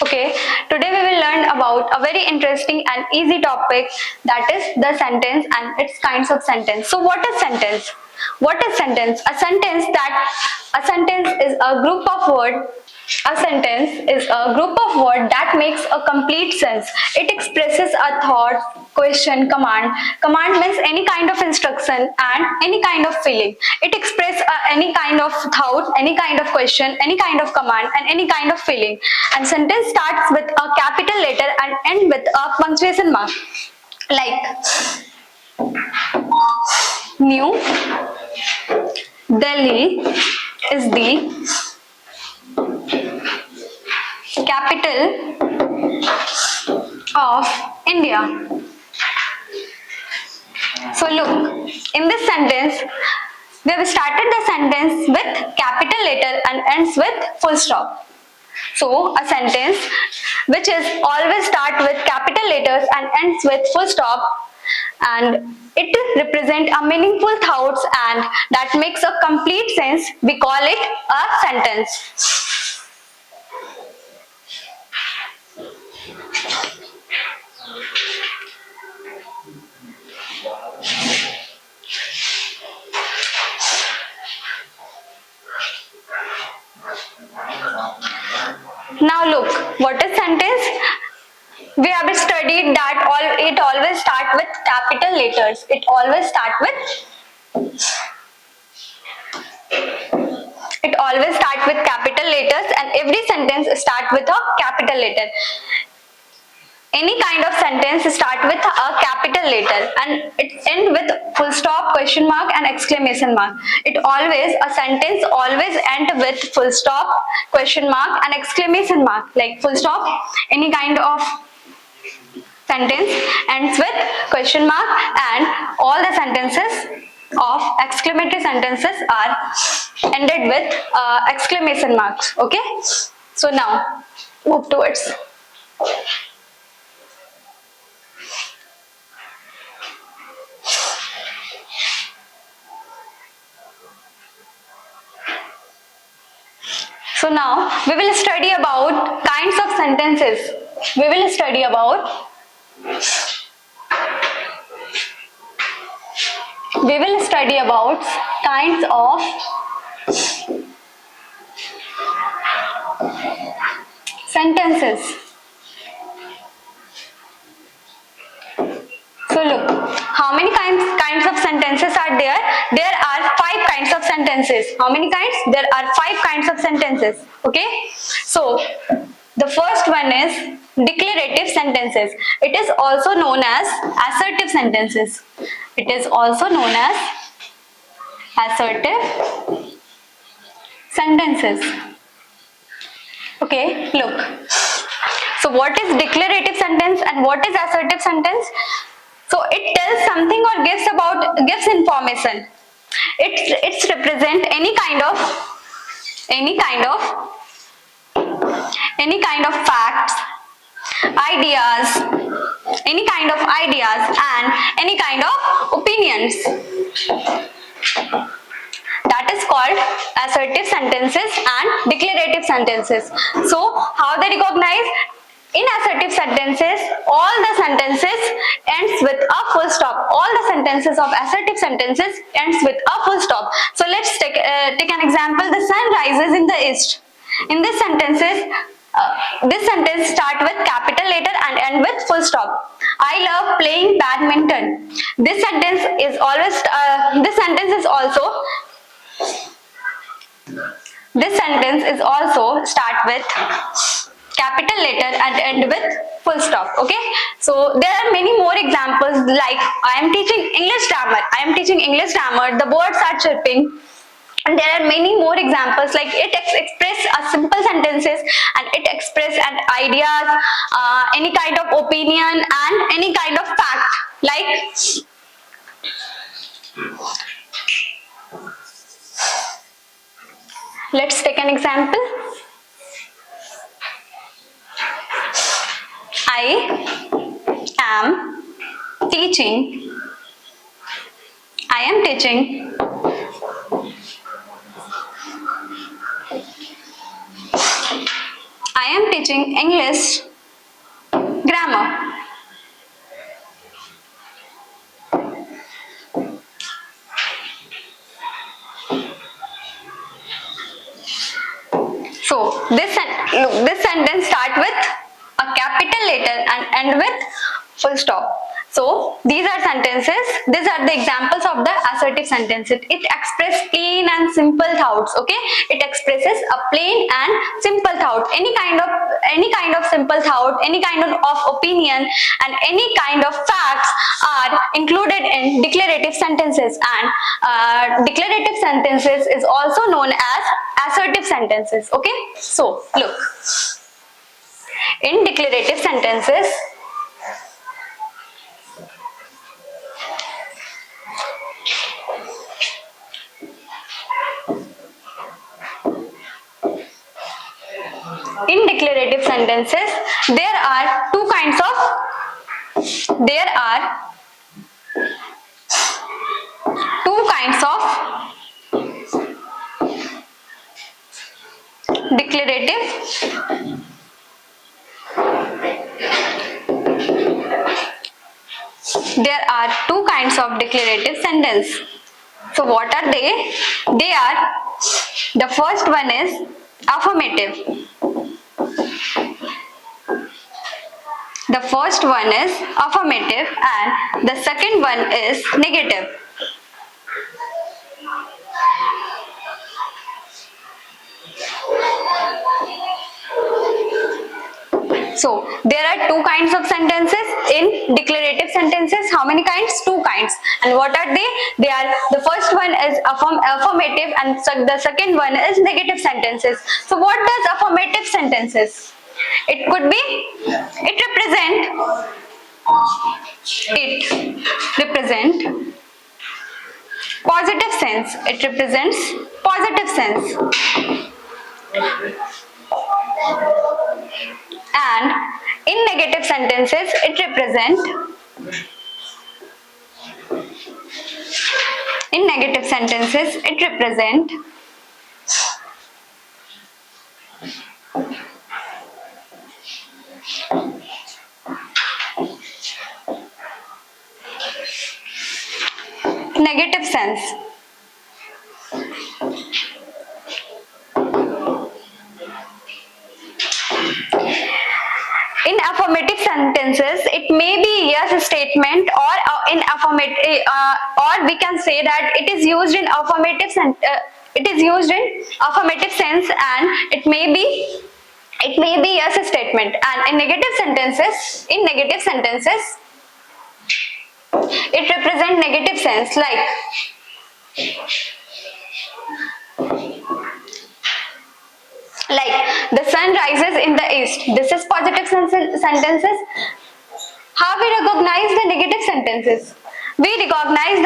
Okay, today we will learn about a very interesting and easy topic, that is the sentence and its kinds of sentence. So what is sentence? What is sentence? A sentence is a group of words. A sentence is a group of words that makes a complete sense. It expresses a thought, question, command. Command means any kind of instruction and any kind of feeling. It expresses any kind of thought, any kind of question, any kind of command, and any kind of feeling. And sentence starts with a capital letter and end with a punctuation mark. Like New Delhi is the capital of India. So look, in this sentence, we have started the sentence with capital letter and ends with full stop. So a sentence which is always start with capital letters and ends with full stop, and it represents a meaningful thoughts and that makes a complete sense, we call it a sentence. Now look, what is sentence? We have studied that it always start with capital letters. It always start with capital letters, and every sentence start with a capital letter. Any kind of sentence start with a capital letter and it end with full stop, question mark, and exclamation mark. A sentence always end with full stop, question mark, and exclamation mark. Like full stop, any kind of sentence ends with question mark, and all the sentences of exclamatory sentences are ended with exclamation marks. Okay, so now move towards. So now we will study about kinds of sentences. We will study about kinds of sentences. So look, how many kinds of sentences are there? There are 5 kinds of sentences. How many kinds? There are 5 kinds of sentences. Okay. So the first one is declarative sentences. It is also known as assertive sentences. It is also known as assertive sentences. Okay, look. So what is declarative sentence and what is assertive sentence? So it tells something or gives information. It's represent any kind of facts, ideas, and any kind of opinions. That is called assertive sentences and declarative sentences. So how they recognize? In assertive sentences, all the sentences ends with a full stop. All the sentences of assertive sentences ends with a full stop. So let's take an example. The sun rises in the east. In this sentence start with capital letter and end with full stop. I love playing badminton. This sentence is also start with capital letter and end with full stop. Okay, so there are many more examples, like I am teaching English grammar, the birds are chirping. And there are many more examples, like it express a simple sentences and it express an ideas, any kind of opinion and any kind of fact. Like let's take an example. I am teaching teaching English grammar. So this sentence start with a capital letter and end with full stop. So these are sentences. These are the examples of the assertive sentences. It expresses plain and simple thoughts. Okay, it expresses a plain and simple thought. Any kind of simple thought, any kind of opinion, and any kind of facts are included in declarative sentences. And declarative sentences is also known as assertive sentences. Okay, so look, in declarative sentences, there are two kinds of declarative sentence. So what are they? The first one is affirmative. The first one is affirmative and the second one is negative. So there are two kinds of sentences in declarative sentences. How many kinds? Two kinds. And what are they? The first one is affirmative and the second one is negative sentences. So what does affirmative sentences? It could be, it represent positive sense. It represents positive sense. And in negative sentences, it represents negative sense. In affirmative sentences, it may be yes statement, or in affirmative, or we can say that it is used in affirmative sense, and it may be yes statement. And in negative sentences, it represents negative sense, like the sun rises in the east. This is positive sentences. How we recognize the negative sentences? We recognize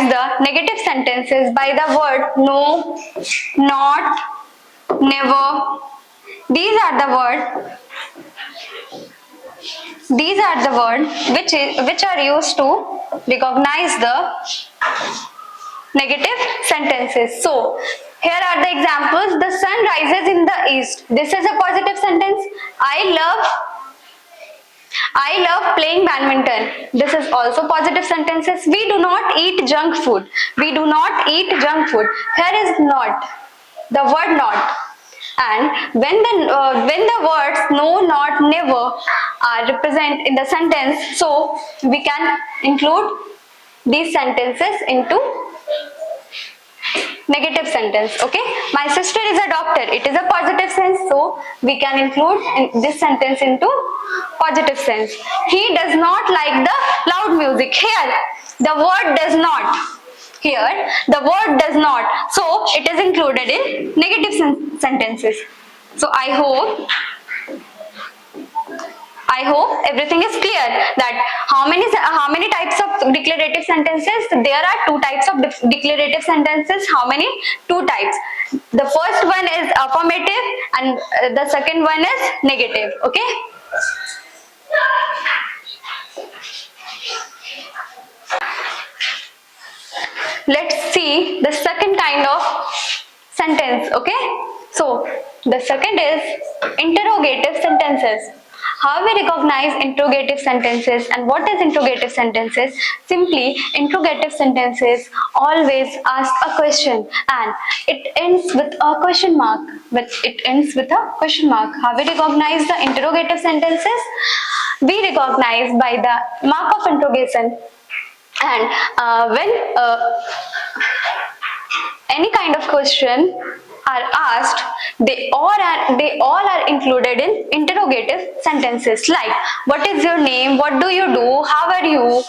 the negative sentence by the word no, not, never. These are the words which are used to recognize the negative sentences. So here are the examples. The sun rises in the east. This is a positive sentence. I love playing badminton. This is also positive sentences. We do not eat junk food. Here is not, the word not. And when the words no, not, never are represent in the sentence, so we can include these sentences into negative sentence. Okay, my sister is a doctor. It is a positive sense, so we can include this sentence into positive sense. He does not like the loud music. Here the word does not. So it is included in negative sentences. So I hope everything is clear that how many types of declarative sentences. There are two types of declarative sentences. How many? Two types. The first one is affirmative and the second one is negative. Okay. Let's see the second kind of sentence. Okay, so the second is interrogative sentences. How we recognize interrogative sentences and what is interrogative sentences? Simply, interrogative sentences always ask a question and it ends with a question mark. How we recognize the interrogative sentences? We recognize by the mark of interrogation, and when any kind of question are asked, they all are included in interrogative sentences, like what is your name, what do you do, how are you.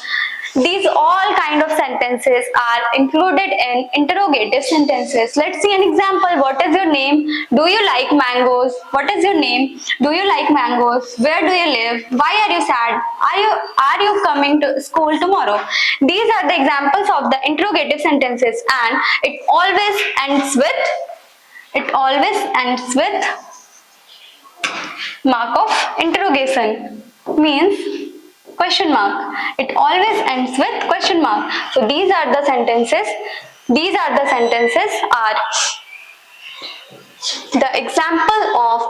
These all kind of sentences are included in interrogative sentences. Let's see an example. What is your name? Do you like mangoes? What is your name? Do you like mangoes? Where do you live? Why are you sad? Are you coming to school tomorrow? These are the examples of the interrogative sentences, and it always ends with mark of interrogation, means question mark. It always ends with question mark. So these are the sentences are the example of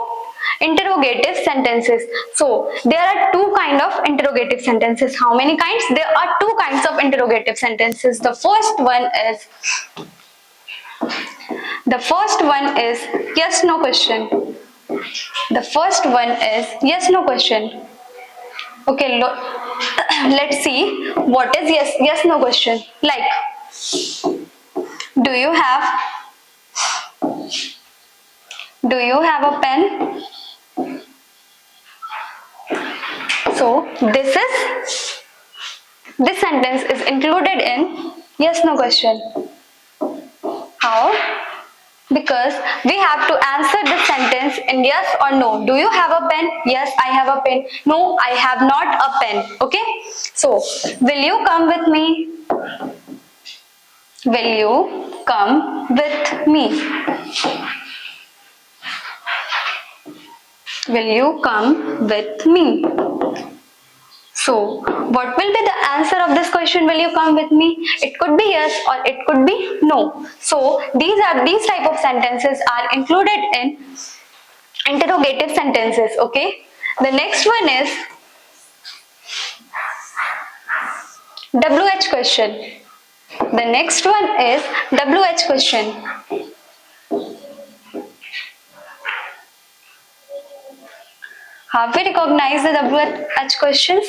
interrogative sentences. So there are two kind of interrogative sentences. How many kinds? There are two kinds of interrogative sentences. The first one is yes no question. Okay, let's see what is yes no question. Like, do you have a pen? So this sentence is included in yes no question. How? Because we have to answer this sentence in yes or no. Do you have a pen? Yes, I have a pen. No, I have not a pen. Okay. So, will you come with me? Will you come with me? Will you come with me? So, what will be the answer of this question? Will you come with me? It could be yes or it could be no. So, these type of sentences are included in interrogative sentences. Okay. The next one is WH question. The next one is WH question. Have we recognized the WH questions?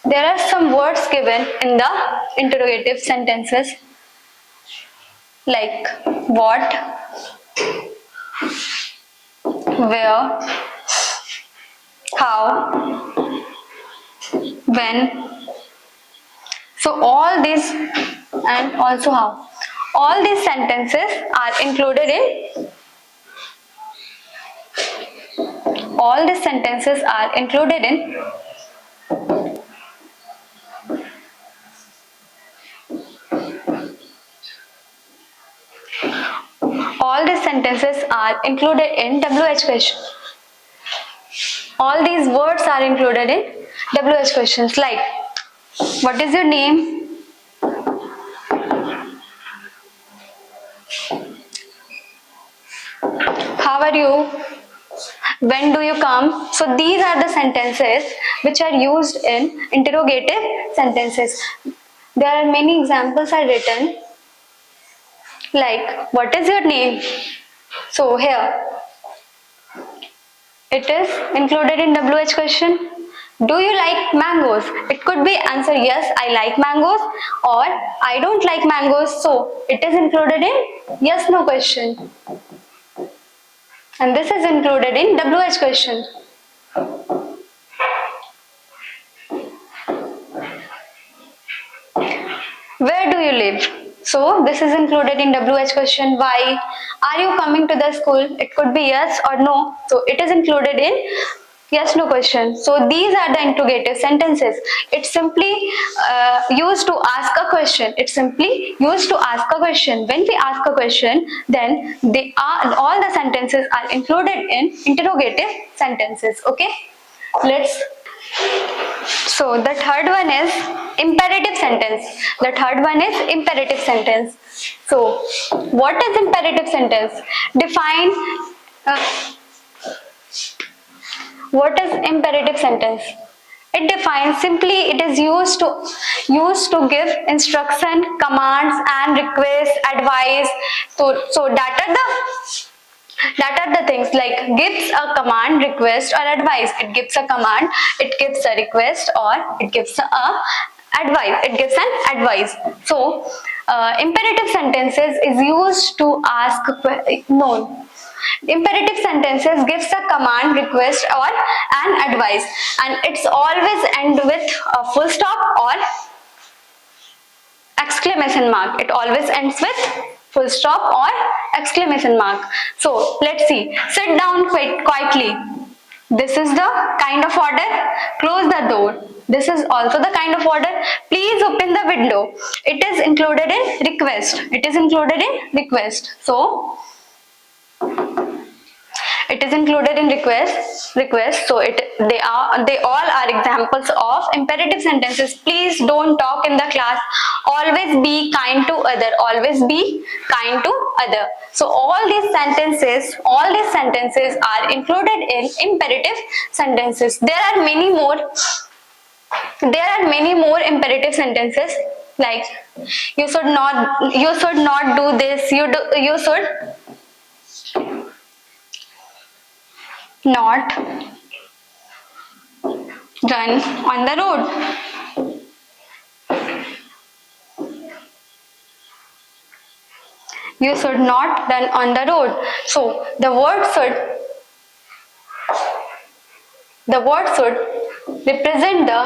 There are some words given in the interrogative sentences, like what, where, how, when. So all these and also how. All these sentences are included in All these sentences are included in WH question. All these words are included in WH questions, like what is your name? How are you? When do you come? So these are the sentences which are used in interrogative sentences. There are many examples are written, like what is your name? So here it is included in WH question. Do you like mangoes? It could be answer yes, I like mangoes, or I don't like mangoes. So it is included in yes no question. And this is included in WH question. Where do you live? So this is included in WH question. Why? Are you coming to the school? It could be yes or no. So it is included in Yes, no question. So these are the interrogative sentences. It's simply used to ask a question. It's simply used to ask a question. When we ask a question, then they are all the sentences are included in interrogative sentences. Okay, let's. So the third one is imperative sentence. The third one is imperative sentence. So what is imperative sentence? Define. What is imperative sentence? It defines simply it is used to give instruction, commands and requests, advice. So that are the things like gives a command, request or advice. It gives a command, it gives a request or it gives a advice. It gives an advice. So imperative sentences is used to ask no. Imperative sentences gives a command, request or an advice, and it's always end with a full stop or exclamation mark. It always ends with full stop or exclamation mark. So let's see. Sit down quietly. This is the kind of order. Close the door. This is also the kind of order. Please open the window. It is included in request. It is included in request. So it is included in request. So they all are examples of imperative sentences. Please don't talk in the class. Always be kind to other. Always be kind to other. So all these sentences are included in imperative sentences. There are many more imperative sentences, like you should not do this. You should not run on the road. You should not run on the road. So the word should represent the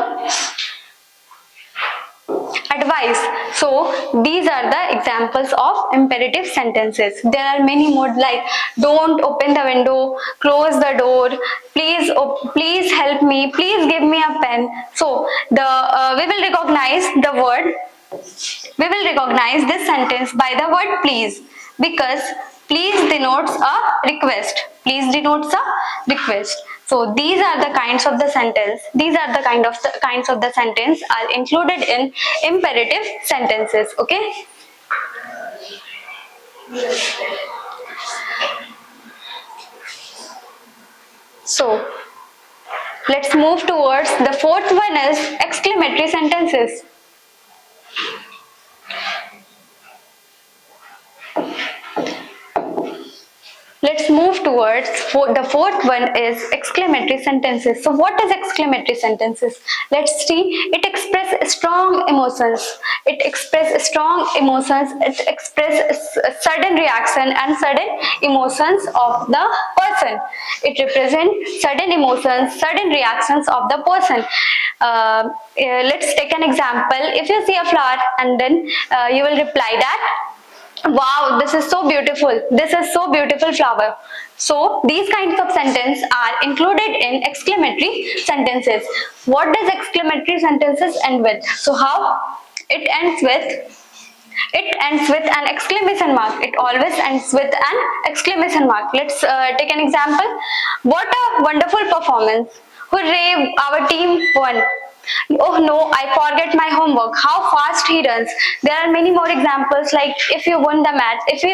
advice. So these are the examples of imperative sentences. There are many more, like don't open the window, close the door, please help me, please give me a pen. So we will recognize this sentence by the word please, because please denotes a request. Please denotes a request. So these are the kinds of the sentence. These are the kinds of the sentence are included in imperative sentences. Okay. So let's move towards the fourth one is exclamatory sentences. Let's move towards the fourth one is exclamatory sentences. So what is exclamatory sentences? Let's see. It expresses strong emotions. It expresses sudden reaction and sudden emotions of the person. It represents sudden emotions, sudden reactions of the person. Let's take an example. If you see a flower and then you will reply that, wow, this is so beautiful. This is so beautiful flower. So these kinds of sentences are included in exclamatory sentences. What does exclamatory sentences end with? So how it ends with? It ends with an exclamation mark. It always ends with an exclamation mark. Let's take an example. What a wonderful performance. Hooray, our team won. Oh no, I forget my homework. How fast he runs. There are many more examples, like if you won the match. If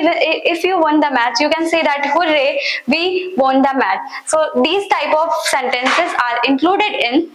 you won the match, you can say that hooray, we won the match. So these type of sentences are included in